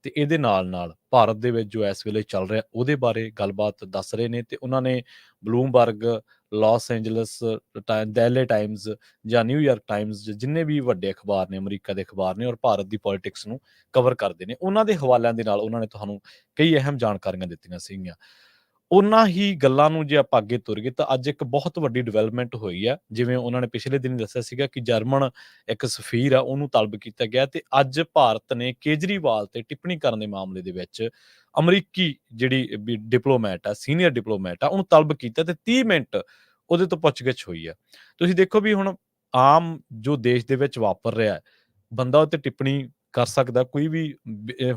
ਤੇ ਇਹਦੇ ਨਾਲ ਭਾਰਤ ਦੇ ਵਿੱਚ ਜੋ ਇਸ ਵੇਲੇ ਚੱਲ ਰਿਹਾ ਉਹਦੇ ਬਾਰੇ ਗੱਲਬਾਤ ਦੱਸ ਰਹੇ ਨੇ ਤੇ ਉਹਨਾਂ ਨੇ ਬਲੂਮਬਰਗ, ਲਾਸ ਐਂਜਲਸ ਡੈਲੇ ਟਾਈਮਜ਼ ਜਾਂ ਨਿਊਯਾਰਕ ਟਾਈਮਜ਼ ਜਿੰਨੇ ਵੀ ਵੱਡੇ ਅਖਬਾਰ ਨੇ ਅਮਰੀਕਾ ਦੇ ਅਖਬਾਰ ਨੇ ਔਰ ਭਾਰਤ ਦੀ ਪੋਲਿਟਿਕਸ ਨੂੰ ਕਵਰ ਕਰਦੇ ਨੇ ਉਹਨਾਂ ਦੇ ਹਵਾਲਿਆਂ ਦੇ ਨਾਲ ਉਹਨਾਂ ਨੇ ਤੁਹਾਨੂੰ ਕਈ ਅਹਿਮ ਜਾਣਕਾਰੀਆਂ ਦਿੱਤੀਆਂ ਸੀਗੀਆਂ। ਉਹਨਾਂ ਹੀ ਗੱਲਾਂ ਨੂੰ ਜੇ ਆਪਾਂ ਅੱਗੇ ਤੁਰੀਏ ਤਾਂ ਅੱਜ ਇੱਕ ਬਹੁਤ ਵੱਡੀ ਡਿਵੈਲਪਮੈਂਟ ਹੋਈ ਆ। ਜਿਵੇਂ ਉਹਨਾਂ ਨੇ ਪਿਛਲੇ ਦਿਨ ਦੱਸਿਆ ਸੀਗਾ ਕਿ ਜਰਮਨ ਇੱਕ ਸਫ਼ੀਰ ਆ ਉਹਨੂੰ ਤਲਬ ਕੀਤਾ ਗਿਆ ਤੇ ਅੱਜ ਭਾਰਤ ਨੇ ਕੇਜਰੀਵਾਲ ਤੇ ਟਿੱਪਣੀ ਕਰਨ ਦੇ ਮਾਮਲੇ ਦੇ ਵਿੱਚ ਅਮਰੀਕੀ ਜਿਹੜੀ ਵੀ ਡਿਪਲੋਮੈਟ ਆ, ਸੀਨੀਅਰ ਡਿਪਲੋਮੈਟ ਆ, ਉਹਨੂੰ ਤਲਬ ਕੀਤਾ ਤੇ 30 ਮਿੰਟ ਉਹਦੇ ਤੋਂ ਪੁੱਛਗਿੱਛ ਹੋਈ ਆ। ਤੁਸੀਂ ਦੇਖੋ ਵੀ ਹੁਣ ਆਮ ਜੋ ਦੇਸ਼ ਦੇ ਵਿੱਚ ਵਾਪਰ ਰਿਹਾ ਹੈ, ਬੰਦਾ ਉਹ ਤੇ ਟਿੱਪਣੀ ਕਰ ਸਕਦਾ ਕੋਈ ਵੀ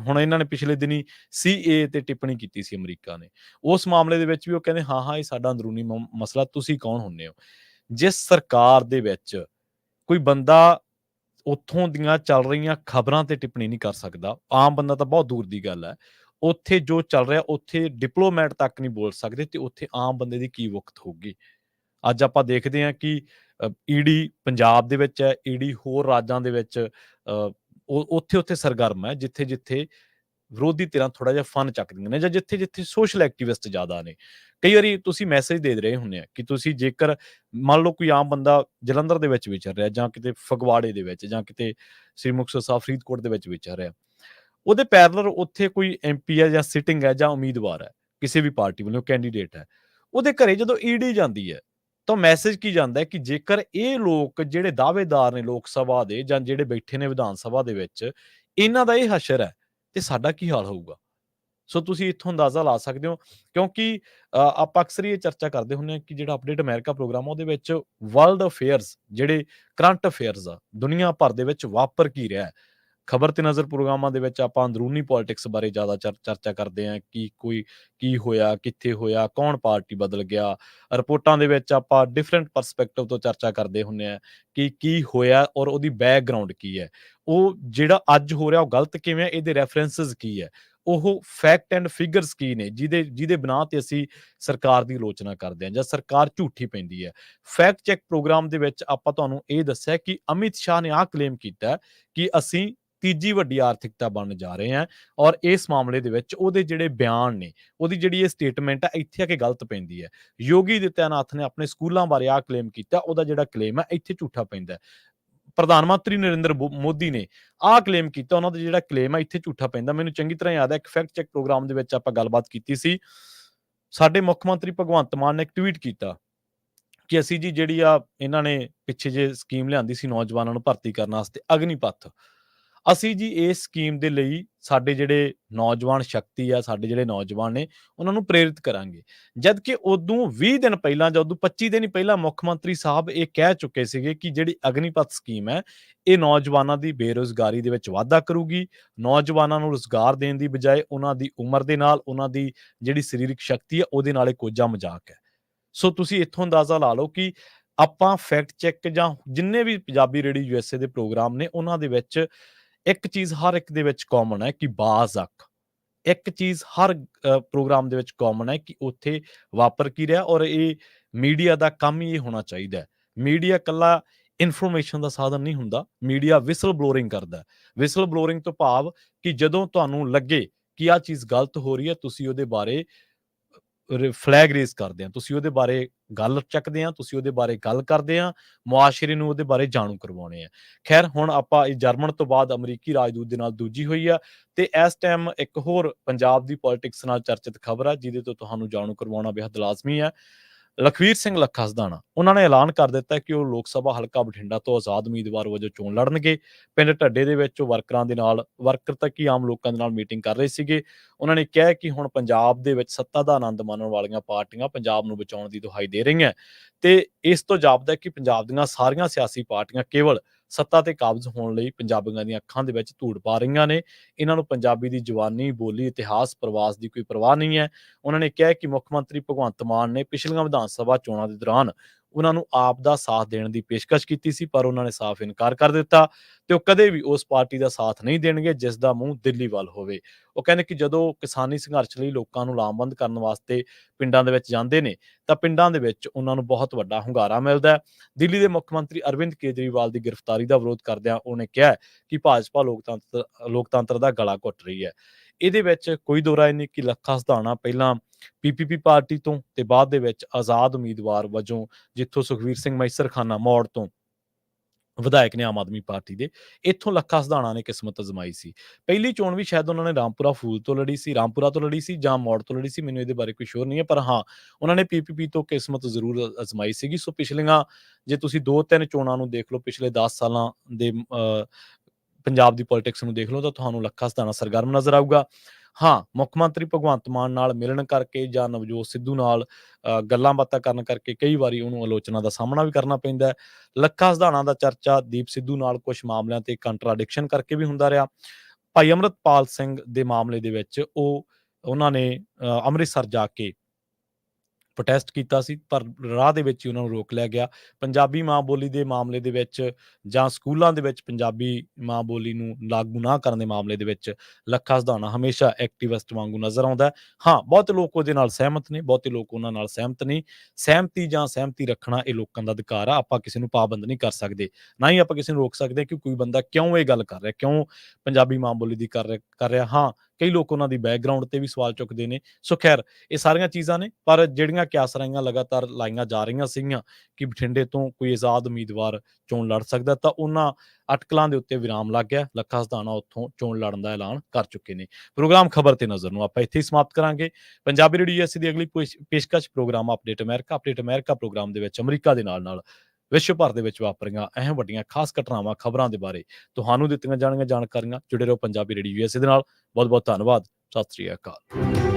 ਹੁਣ ਇਹਨਾਂ ਨੇ ਪਿਛਲੇ ਦਿਨੀ ਸੀਏਏ ਤੇ ਟਿੱਪਣੀ ਕੀਤੀ ਸੀ ਅਮਰੀਕਾ ਨੇ। ਉਸ ਮਾਮਲੇ ਦੇ ਵਿੱਚ ਵੀ ਉਹ ਕਹਿੰਦੇ ਹਾਂ, ਹਾਂ ਇਹ ਸਾਡਾ ਅੰਦਰੂਨੀ ਮਸਲਾ, ਤੁਸੀਂ ਕੌਣ ਹੁੰਦੇ ਹੋ? ਜਿਸ ਸਰਕਾਰ ਦੇ ਵਿੱਚ ਕੋਈ ਬੰਦਾ ਉੱਥੋਂ ਦੀਆਂ ਚੱਲ ਰਹੀਆਂ ਖਬਰਾਂ ਤੇ ਟਿੱਪਣੀ ਨਹੀਂ ਕਰ ਸਕਦਾ, ਆਮ ਬੰਦਾ ਤਾਂ ਬਹੁਤ ਦੂਰ ਦੀ ਗੱਲ ਹੈ। ਉੱਥੇ ਜੋ ਚੱਲ ਰਿਹਾ ਉੱਥੇ ਡਿਪਲੋਮੈਟ ਤੱਕ ਨਹੀਂ ਬੋਲ ਸਕਦੇ ਤੇ ਉੱਥੇ ਆਮ ਬੰਦੇ ਦੀ ਕੀ ਵਕਤ ਹੋਊਗੀ। ਅੱਜ ਆਪਾਂ ਦੇਖਦੇ ਹਾਂ ਕਿ ਈਡੀ ਪੰਜਾਬ ਦੇ ਵਿੱਚ ਹੈ, ਈਡੀ ਹੋਰ ਰਾਜਾਂ ਦੇ ਵਿੱਚ ਉੱਥੇ ਸਰਗਰਮ ਹੈ ਜਿੱਥੇ-ਜਿੱਥੇ ਵਿਰੋਧੀ ਧਿਰਾਂ ਥੋੜਾ ਜਿਹਾ ਫਨ ਚੱਕਦੀਆਂ ਨੇ ਜਾਂ ਜਿੱਥੇ-ਜਿੱਥੇ ਸੋਸ਼ਲ ਐਕਟਿਵਿਸਟ ਜ਼ਿਆਦਾ ਨੇ। ਕਈ ਵਾਰੀ ਤੁਸੀਂ ਮੈਸੇਜ ਦੇ ਰਹੇ ਹੁੰਦੇ ਆ ਕਿ ਤੁਸੀਂ ਜੇਕਰ ਮੰਨ ਲਓ ਕੋਈ ਆਮ ਬੰਦਾ ਜਲੰਧਰ ਦੇ ਵਿੱਚ ਵਿਚਰ ਰਿਹਾ ਜਾਂ ਕਿਤੇ ਫਗਵਾੜੇ ਦੇ ਵਿੱਚ ਜਾਂ ਕਿਤੇ ਸ੍ਰੀ ਮੁਕਤਸਰ ਸਾਹਿਬ, ਫਰੀਦਕੋਟ ਦੇ ਵਿੱਚ ਵਿਚਰ ਰਿਹਾ, ਉਹਦੇ ਪੈਰਲਲ ਉੱਥੇ ਕੋਈ ਐਮਪੀ ਹੈ ਜਾਂ ਸਿਟਿੰਗ ਹੈ ਜਾਂ ਉਮੀਦਵਾਰ ਹੈ, ਕਿਸੇ ਵੀ ਪਾਰਟੀ ਵੱਲੋਂ ਕੈਂਡੀਡੇਟ ਹੈ, ਉਹਦੇ ਘਰੇ ਜਦੋਂ ਈਡੀ ਜਾਂਦੀ ਹੈ ਤਾਂ ਮੈਸੇਜ ਕੀ ਜਾਂਦਾ ਹੈ ਕਿ ਜੇਕਰ ਇਹ ਲੋਕ ਜਿਹੜੇ ਦਾਅਵੇਦਾਰ ਨੇ ਲੋਕ ਸਭਾ ਦੇ ਜਾਂ ਜਿਹੜੇ ਬੈਠੇ ਨੇ ਵਿਧਾਨ ਸਭਾ ਦੇ ਵਿੱਚ, ਇਹਨਾਂ ਦਾ ਇਹ ਹਸ਼ਰ ਹੈ ਤੇ ਸਾਡਾ ਕੀ ਹਾਲ ਹੋਊਗਾ। ਸੋ ਤੁਸੀਂ ਇੱਥੋਂ ਅੰਦਾਜ਼ਾ ਲਾ ਸਕਦੇ ਹੋ ਕਿਉਂਕਿ ਆਪਾਂ ਅਕਸਰ ਹੀ ਇਹ ਚਰਚਾ ਕਰਦੇ ਹੁੰਦੇ ਹਾਂ ਕਿ ਜਿਹੜਾ ਅਪਡੇਟ ਅਮਰੀਕਾ ਪ੍ਰੋਗਰਾਮ ਉਹਦੇ ਵਿੱਚ ਵਰਲਡ ਅਫੇਅਰਸ ਜਿਹੜੇ ਕਰੰਟ ਅਫੇਅਰਸ ਆ ਦੁਨੀਆ ਭਰ ਦੇ ਵਿੱਚ ਵਾਪਰ ਕੀ ਰਿਹਾ ਹੈ। ਖਬਰ ਤੇ ਨਜ਼ਰ ਪ੍ਰੋਗਰਾਮਾਂ ਦੇ ਵਿੱਚ ਆਪਾਂ ਅੰਦਰੂਨੀ ਪੋਲਿਟਿਕਸ ਬਾਰੇ ਜ਼ਿਆਦਾ ਚਰਚਾ ਕਰਦੇ ਹਾਂ ਕਿ ਕੋਈ ਕੀ ਹੋਇਆ, ਕਿੱਥੇ ਹੋਇਆ, ਕੌਣ ਪਾਰਟੀ ਬਦਲ ਗਿਆ। ਰਿਪੋਰਟਾਂ ਦੇ ਵਿੱਚ ਆਪਾਂ ਡਿਫਰੈਂਟ ਪਰਸਪੈਕਟਿਵ ਤੋਂ ਚਰਚਾ ਕਰਦੇ ਹੁੰਦੇ ਹਾਂ ਕਿ ਕੀ ਹੋਇਆ ਔਰ ਉਹਦੀ ਬੈਕਗਰਾਉਂਡ ਕੀ ਹੈ। ਉਹ ਜਿਹੜਾ ਅੱਜ ਹੋ ਰਿਹਾ ਉਹ ਗਲਤ ਕਿਵੇਂ ਹੈ, ਇਹਦੇ ਰੈਫਰੈਂਸਸ ਕੀ ਹੈ, ਉਹ ਫੈਕਟ ਐਂਡ ਫਿਗਰਸ ਕੀ ਨੇ ਜਿਹਦੇ ਬਿਨਾਂ ਤੇ ਅਸੀਂ ਸਰਕਾਰ ਦੀ ਆਲੋਚਨਾ ਕਰਦੇ ਹਾਂ ਜਾਂ ਸਰਕਾਰ ਝੂਠੀ ਪੈਂਦੀ ਹੈ। ਫੈਕਟ ਚੈੱਕ ਪ੍ਰੋਗਰਾਮ ਦੇ ਵਿੱਚ ਆਪਾਂ ਤੁਹਾਨੂੰ ਇਹ ਦੱਸਿਆ ਕਿ ਅਮਿਤ ਸ਼ਾਹ ਨੇ ਆਹ ਕਲੇਮ ਕੀਤਾ ਕਿ ਅਸੀਂ ਤੀਜੀ ਵੱਡੀ ਆਰਥਿਕਤਾ ਬਣਨ ਜਾ ਰਹੇ ਹਾਂ ਔਰ ਇਸ ਮਾਮਲੇ ਦੇ ਵਿੱਚ ਉਹਦੇ ਜਿਹੜੇ ਬਿਆਨ ਨੇ, ਉਹਦੀ ਜਿਹੜੀ ਇਹ ਸਟੇਟਮੈਂਟ ਹੈ ਇੱਥੇ ਆ ਕੇ ਗਲਤ ਪੈਂਦੀ ਹੈ। ਯੋਗੀ ਆਦਿੱਤਿਆਨਾਥ ਨੇ ਆਪਣੇ ਸਕੂਲਾਂ ਬਾਰੇ ਆਹ ਕਲੇਮ ਕੀਤਾ, ਉਹਦਾ ਜਿਹੜਾ ਕਲੇਮ ਹੈ ਇੱਥੇ ਝੂਠਾ ਪੈਂਦਾ। ਪ੍ਰਧਾਨ ਮੰਤਰੀ ਨਰਿੰਦਰ ਮੋਦੀ ਨੇ ਆਹ ਕਲੇਮ ਕੀਤਾ, ਉਹਨਾਂ ਦਾ ਜਿਹੜਾ ਕਲੇਮ ਹੈ ਇੱਥੇ ਝੂਠਾ ਪੈਂਦਾ। ਮੈਨੂੰ ਚੰਗੀ ਤਰ੍ਹਾਂ ਯਾਦ ਹੈ ਇੱਕ ਫੈਕਟ ਚੈੱਕ ਪ੍ਰੋਗਰਾਮ ਦੇ ਵਿੱਚ ਆਪਾਂ ਗੱਲਬਾਤ ਕੀਤੀ ਸੀ। ਸਾਡੇ ਮੁੱਖ ਮੰਤਰੀ ਭਗਵੰਤ ਮਾਨ ਨੇ ਇੱਕ ਟਵੀਟ ਕੀਤਾ ਕਿ ਅਸੀਂ ਜੀ ਜਿਹੜੀ ਆ ਇਹਨਾਂ ਨੇ ਪਿੱਛੇ ਜੇ ਸਕੀਮ ਲਿਆਂਦੀ ਸੀ ਨੌਜਵਾਨਾਂ ਨੂੰ ਭਰਤੀ ਕਰਨ ਵਾਸਤੇ ਅਗਨੀਪਥ, ਅਸੀਂ ਜੀ ਇਸ ਸਕੀਮ ਦੇ ਲਈ ਸਾਡੇ ਜਿਹੜੇ ਨੌਜਵਾਨ ਸ਼ਕਤੀ ਆ, ਸਾਡੇ ਜਿਹੜੇ ਨੌਜਵਾਨ ਨੇ ਉਹਨਾਂ ਨੂੰ ਪ੍ਰੇਰਿਤ ਕਰਾਂਗੇ। ਜਦ ਕਿ ਉਦੋਂ 20 ਦਿਨ ਪਹਿਲਾਂ ਜਾਂ ਉਦੋਂ 25 ਦਿਨ ਹੀ ਪਹਿਲਾਂ ਮੁੱਖ ਮੰਤਰੀ ਸਾਹਿਬ ਇਹ ਕਹਿ ਚੁੱਕੇ ਸੀਗੇ ਕਿ ਜਿਹੜੀ ਅਗਨੀਪਥ ਸਕੀਮ ਹੈ ਇਹ ਨੌਜਵਾਨਾਂ ਦੀ ਬੇਰੁਜ਼ਗਾਰੀ ਦੇ ਵਿੱਚ ਵਾਧਾ ਕਰੂਗੀ। ਨੌਜਵਾਨਾਂ ਨੂੰ ਰੁਜ਼ਗਾਰ ਦੇਣ ਦੀ ਬਜਾਏ ਉਹਨਾਂ ਦੀ ਉਮਰ ਦੇ ਨਾਲ, ਉਹਨਾਂ ਦੀ ਜਿਹੜੀ ਸਰੀਰਕ ਸ਼ਕਤੀ ਹੈ ਉਹਦੇ ਨਾਲ ਇਹ ਕੋਝਾ ਮਜ਼ਾਕ ਹੈ। ਸੋ ਤੁਸੀਂ ਇੱਥੋਂ ਅੰਦਾਜ਼ਾ ਲਾ ਲਓ ਕਿ ਆਪਾਂ ਫੈਕਟ ਚੈੱਕ ਜਾਂ ਜਿੰਨੇ ਵੀ ਪੰਜਾਬੀ ਰੇਡੀਓ ਯੂਐਸਏ ਦੇ ਪ੍ਰੋਗਰਾਮ ਨੇ ਉਹਨਾਂ ਦੇ ਵਿੱਚ ਇੱਕ ਚੀਜ਼ ਹਰ ਇੱਕ ਦੇ ਵਿੱਚ ਕਾਮਨ ਹੈ ਕਿ ਬਾਜ਼ ਅੱਖ। ਇੱਕ ਚੀਜ਼ ਹਰ ਪ੍ਰੋਗਰਾਮ ਦੇ ਵਿੱਚ ਕਾਮਨ ਹੈ ਕਿ ਉੱਥੇ ਵਾਪਰ ਕੀ ਰਿਹਾ ਔਰ ਇਹ ਮੀਡੀਆ ਦਾ ਕੰਮ ਹੀ ਇਹ ਹੋਣਾ ਚਾਹੀਦਾ ਹੈ। ਮੀਡੀਆ ਇਕੱਲਾ ਇਨਫੋਰਮੇਸ਼ਨ ਦਾ ਸਾਧਨ ਨਹੀਂ ਹੁੰਦਾ, ਮੀਡੀਆ ਵਿਸਲ ਬਲੋਰਿੰਗ ਕਰਦਾ ਹੈ। ਵਿਸਲ ਬਲੋਰਿੰਗ ਤੋਂ ਭਾਵ ਕਿ ਜਦੋਂ ਤੁਹਾਨੂੰ ਲੱਗੇ ਕਿ ਆਹ ਚੀਜ਼ ਗਲਤ ਹੋ ਰਹੀ ਹੈ ਤੁਸੀਂ ਉਹਦੇ ਬਾਰੇ ਫਲੈਗ ਰੇਜ਼ ਕਰਦੇ ਆ, ਤੁਸੀਂ ਉਹਦੇ ਬਾਰੇ ਗੱਲ ਚੱਕਦੇ ਆ, ਤੁਸੀਂ ਉਹਦੇ ਬਾਰੇ ਗੱਲ ਕਰਦੇ ਆ, ਮੁਆਸ਼ਰੇ ਨੂੰ ਉਹਦੇ ਬਾਰੇ ਜਾਣੂ ਕਰਵਾਉਣੇ ਆ। ਖੈਰ ਹੁਣ ਆਪਾਂ ਇਹ ਜਰਮਨ ਤੋਂ ਬਾਅਦ ਅਮਰੀਕੀ ਰਾਜਦੂਤ ਦੇ ਨਾਲ ਦੂਜੀ ਹੋਈ ਆ ਤੇ ਇਸ ਟਾਈਮ ਇੱਕ ਹੋਰ ਪੰਜਾਬ ਦੀ ਪੋਲਿਟਿਕਸ ਨਾਲ ਚਰਚਿਤ ਖਬਰ ਆ ਜਿਹਦੇ ਤੋਂ ਤੁਹਾਨੂੰ ਜਾਣੂ ਕਰਵਾਉਣਾ ਬੇहद ਲਾਜ਼ਮੀ ਹੈ। ਲਖਵੀਰ ਸਿੰਘ ਲੱਖਾ ਸਧਾਣਾ ਉਹਨਾਂ ਨੇ ਐਲਾਨ ਕਰ ਦਿੱਤਾ ਕਿ ਉਹ ਲੋਕ ਸਭਾ ਹਲਕਾ ਬਠਿੰਡਾ ਤੋਂ ਆਜ਼ਾਦ ਉਮੀਦਵਾਰ ਵਜੋਂ ਚੋਣ ਲੜਨਗੇ। ਪਿੰਡ ਢੱਡੇ ਦੇ ਵਿੱਚ ਉਹ ਵਰਕਰ ਤੱਕ ਹੀ ਆਮ ਲੋਕਾਂ ਦੇ ਨਾਲ ਮੀਟਿੰਗ ਕਰ ਰਹੇ ਸੀਗੇ। ਉਹਨਾਂ ਨੇ ਕਿਹਾ ਕਿ ਹੁਣ ਪੰਜਾਬ ਦੇ ਵਿੱਚ ਸੱਤਾ ਦਾ ਆਨੰਦ ਮਾਣਨ ਵਾਲੀਆਂ ਪਾਰਟੀਆਂ ਪੰਜਾਬ ਨੂੰ ਬਚਾਉਣ ਦੀ ਦੁਹਾਈ ਦੇ ਰਹੀਆਂ ਤੇ ਇਸ ਤੋਂ ਜਾਪਦਾ ਕਿ ਪੰਜਾਬ ਦੀਆਂ ਸਾਰੀਆਂ ਸਿਆਸੀ ਪਾਰਟੀਆਂ ਕੇਵਲ ਸੱਤਾ ਤੇ ਕਾਬਜ਼ ਹੋਣ ਲਈ ਪੰਜਾਬੀਆਂ ਦੀਆਂ ਅੱਖਾਂ ਦੇ ਵਿੱਚ ਧੂੜ ਪਾ ਰਹੀਆਂ ਨੇ। ਇਹਨਾਂ ਨੂੰ ਪੰਜਾਬੀ ਦੀ ਜਵਾਨੀ, ਬੋਲੀ, ਇਤਿਹਾਸ, ਪ੍ਰਵਾਸ ਦੀ ਕੋਈ ਪਰਵਾਹ ਨਹੀਂ ਹੈ। ਉਹਨਾਂ ਨੇ ਕਿਹਾ ਕਿ ਮੁੱਖ ਮੰਤਰੀ ਭਗਵੰਤ ਮਾਨ ਨੇ ਪਿਛਲੀਆਂ ਵਿਧਾਨ ਸਭਾ ਚੋਣਾਂ ਦੇ ਦੌਰਾਨ ਉਹਨਾਂ ਨੂੰ ਆਪ ਦਾ ਸਾਥ ਦੇਣ ਦੀ ਪੇਸ਼ਕਸ਼ ਕੀਤੀ ਸੀ, ਪਰ ਉਹਨਾਂ ਨੇ ਸਾਫ਼ ਇਨਕਾਰ ਕਰ ਦਿੱਤਾ ਤੇ ਉਹ ਕਦੇ ਵੀ ਉਸ ਪਾਰਟੀ ਦਾ ਸਾਥ ਨਹੀਂ ਦੇਣਗੇ ਜਿਸ ਦਾ ਮੂੰਹ ਦਿੱਲੀ ਵੱਲ ਹੋਵੇ। ਉਹ ਕਹਿੰਦੇ ਕਿ ਜਦੋਂ ਕਿਸਾਨੀ ਸੰਘਰਸ਼ ਲਈ ਲੋਕਾਂ ਨੂੰ ਲਾਮਬੰਦ ਕਰਨ ਵਾਸਤੇ ਪਿੰਡਾਂ ਦੇ ਵਿੱਚ ਜਾਂਦੇ ਨੇ, ਤਾਂ ਪਿੰਡਾਂ ਦੇ ਵਿੱਚ ਉਹਨਾਂ ਨੂੰ ਬਹੁਤ ਵੱਡਾ ਹੁੰਗਾਰਾ ਮਿਲਦਾ ਹੈ। ਦਿੱਲੀ ਦੇ ਮੁੱਖ ਮੰਤਰੀ ਅਰਵਿੰਦ ਕੇਜਰੀਵਾਲ ਦੀ ਗ੍ਰਿਫਤਾਰੀ ਦਾ ਵਿਰੋਧ ਕਰਦਿਆਂ ਉਹਨੇ ਕਿਹਾ ਕਿ ਭਾਜਪਾ ਲੋਕਤੰਤਰ ਦਾ ਗਲਾ ਘੁੱਟ ਰਹੀ ਹੈ। ਇਹਦੇ ਵਿੱਚ ਕੋਈ ਦੋ ਰਾਏ ਨਹੀਂ ਕਿ ਲੱਖਾ ਸਿਧਾਣਾ ਪਹਿਲਾਂ ਪੀਪੀਪੀ ਪਾਰਟੀ ਤੋਂ ਤੇ ਬਾਅਦ ਦੇ ਵਿੱਚ ਆਜ਼ਾਦ ਉਮੀਦਵਾਰ ਵਜੋਂ, ਜਿੱਥੋਂ ਸੁਖਵੀਰ ਸਿੰਘ ਮੈਸਰਖਾਨਾ ਮੌੜ ਤੋਂ ਵਿਧਾਇਕ ਨੇ ਆਮ ਆਦਮੀ ਪਾਰਟੀ ਦੇ, ਇੱਥੋਂ ਲੱਖਾ ਸਿਧਾਣਾ ਨੇ ਕਿਸਮਤ ਅਜ਼ਮਾਈ ਸੀ। ਪਹਿਲੀ ਚੋਣ ਵੀ ਸ਼ਾਇਦ ਉਹਨਾਂ ਨੇ ਰਾਮਪੁਰਾ ਫੂਲ ਤੋਂ ਲੜੀ ਸੀ, ਰਾਮਪੁਰਾ ਤੋਂ ਲੜੀ ਸੀ ਜਾਂ ਮੌੜ ਤੋਂ ਲੜੀ ਸੀ, ਮੈਨੂੰ ਇਹਦੇ ਬਾਰੇ ਕੋਈ ਸ਼ੋਰ ਨਹੀਂ ਹੈ, ਪਰ ਹਾਂ ਉਹਨਾਂ ਨੇ ਪੀਪੀਪੀ ਤੋਂ ਕਿਸਮਤ ਜ਼ਰੂਰ ਅਜ਼ਮਾਈ ਸੀਗੀ। ਸੋ ਪਿਛਲੀਆਂ ਜੇ ਤੁਸੀਂ 2-3 ਚੋਣਾਂ ਨੂੰ ਦੇਖ ਲਓ, ਪਿਛਲੇ 10 ਸਾਲਾਂ ਦੇ ਪੰਜਾਬ ਦੀ ਪੋਲਿਟਿਕਸ ਨੂੰ ਦੇਖ ਲਓ, ਤਾਂ ਤੁਹਾਨੂੰ ਲੱਖਾ ਸਿਧਾਣਾ ਸਰਗਰਮ ਨਜ਼ਰ ਆਊਗਾ। ਹਾਂ, ਮੁੱਖ ਮੰਤਰੀ ਭਗਵੰਤ ਮਾਨ ਨਾਲ ਮਿਲਣ ਕਰਕੇ ਜਾਂ ਨਵਜੋਤ ਸਿੱਧੂ ਨਾਲ ਗੱਲਾਂ ਬਾਤਾਂ ਕਰਨ ਕਰਕੇ ਕਈ ਵਾਰੀ ਉਹਨੂੰ ਆਲੋਚਨਾ ਦਾ ਸਾਹਮਣਾ ਵੀ ਕਰਨਾ ਪੈਂਦਾ ਹੈ। ਲੱਖਾ ਸਿਧਾਣਾ ਦਾ ਚਰਚਾ ਦੀਪ ਸਿੱਧੂ ਨਾਲ ਕੁਝ ਮਾਮਲਿਆਂ ਤੇ ਕੰਟਰਾਡਿਕਸ਼ਨ ਕਰਕੇ ਵੀ ਹੁੰਦਾ ਰਿਹਾ। ਭਾਈ ਅੰਮ੍ਰਿਤਪਾਲ ਸਿੰਘ ਦੇ ਮਾਮਲੇ ਦੇ ਵਿੱਚ ਉਹਨਾਂ ਨੇ ਅੰਮ੍ਰਿਤਸਰ ਜਾ ਕੇ ਪ੍ਰੋਟੈਸਟ ਕੀਤਾ ਸੀ, ਪਰ ਰਾਹ ਦੇ ਵਿੱਚ ਹੀ ਉਹਨਾਂ ਨੂੰ ਰੋਕ ਲਿਆ ਗਿਆ। ਪੰਜਾਬੀ ਮਾਂ ਬੋਲੀ ਦੇ ਮਾਮਲੇ ਦੇ ਵਿੱਚ ਜਾਂ ਸਕੂਲਾਂ ਦੇ ਵਿੱਚ ਪੰਜਾਬੀ ਮਾਂ ਬੋਲੀ ਨੂੰ ਲਾਗੂ ਨਾ ਕਰਨ ਦੇ ਮਾਮਲੇ ਦੇ ਵਿੱਚ ਲੱਖਾ ਸਿਧਾਣਾ ਹਮੇਸ਼ਾ ਐਕਟਿਵਿਸਟ ਵਾਂਗੂ ਨਜ਼ਰ ਆਉਂਦਾ ਹੈ। ਹਾਂ, ਬਹੁਤ ਲੋਕ ਉਹਦੇ ਨਾਲ ਸਹਿਮਤ ਨੇ, ਬਹੁਤੇ ਲੋਕ ਉਹਨਾਂ ਨਾਲ ਸਹਿਮਤ ਨਹੀਂ। ਸਹਿਮਤੀ ਰੱਖਣਾ ਇਹ ਲੋਕਾਂ ਦਾ ਅਧਿਕਾਰ ਆ, ਆਪਾਂ ਕਿਸੇ ਨੂੰ ਪਾਬੰਦ ਨਹੀਂ ਕਰ ਸਕਦੇ, ਨਾ ਹੀ ਆਪਾਂ ਕਿਸੇ ਨੂੰ ਰੋਕ ਸਕਦੇ ਕਿ ਕੋਈ ਬੰਦਾ ਕਿਉਂ ਇਹ ਗੱਲ ਕਰ ਰਿਹਾ, ਕਿਉਂ ਪੰਜਾਬੀ ਮਾਂ ਬੋਲੀ ਦੀ ਕਰ ਰਿਹਾ। ਹਾਂ, ਕਈ ਲੋਕ ਉਹਨਾਂ ਦੀ ਬੈਕਗਰਾਉਂਡ ਤੇ ਵੀ ਸਵਾਲ ਚੁੱਕਦੇ ਨੇ। ਸੋ ਖੈਰ, ਇਹ ਸਾਰੀਆਂ ਚੀਜ਼ਾਂ ਨੇ, ਪਰ ਜਿਹੜੀਆਂ ਕਿਆਸਰਾਈਆਂ ਲਗਾਤਾਰ ਲਾਈਆਂ ਜਾ ਰਹੀਆਂ ਸੀਗੀਆਂ ਕਿ ਬਠਿੰਡੇ ਤੋਂ ਕੋਈ ਆਜ਼ਾਦ ਉਮੀਦਵਾਰ ਚੋਣ ਲੜ ਸਕਦਾ, ਤਾਂ ਉਹਨਾਂ ਅਟਕਲਾਂ ਦੇ ਉੱਤੇ ਵਿਰਾਮ ਲੱਗ ਗਿਆ। ਲੱਖਾ ਸਿਧਾਣਾ ਉੱਥੋਂ ਚੋਣ ਲੜਨ ਦਾ ਐਲਾਨ ਕਰ ਚੁੱਕੇ ਨੇ। ਪ੍ਰੋਗਰਾਮ ਖਬਰ ਤੇ ਨਜ਼ਰ ਨੂੰ ਆਪਾਂ ਇੱਥੇ ਹੀ ਸਮਾਪਤ ਕਰਾਂਗੇ। ਪੰਜਾਬੀ ਰੇਡੀਓ ਯੂਐਸਏ ਦੀ ਅਗਲੀ ਪੇਸ਼ਕਸ਼ ਪ੍ਰੋਗਰਾਮ ਅਪਡੇਟ ਅਮਰੀਕਾ ਪ੍ਰੋਗਰਾਮ ਦੇ ਵਿੱਚ ਅਮਰੀਕਾ ਦੇ ਨਾਲ ਵਿਸ਼ਵ ਭਰ ਦੇ ਵਿੱਚ ਵਾਪਰੀਆਂ ਅਹਿਮ ਵੱਡੀਆਂ ਖਾਸ ਘਟਨਾਵਾਂ, ਖਬਰਾਂ ਦੇ ਬਾਰੇ ਤੁਹਾਨੂੰ ਦਿੱਤੀਆਂ ਜਾਣਗੀਆਂ ਜਾਣਕਾਰੀਆਂ। ਜੁੜੇ ਰਹੋ ਪੰਜਾਬੀ ਰੇਡੀਓ ਯੂਐਸਏ ਦੇ ਨਾਲ। ਬਹੁਤ ਬਹੁਤ ਧੰਨਵਾਦ। ਸਤਿ ਸ੍ਰੀ ਅਕਾਲ।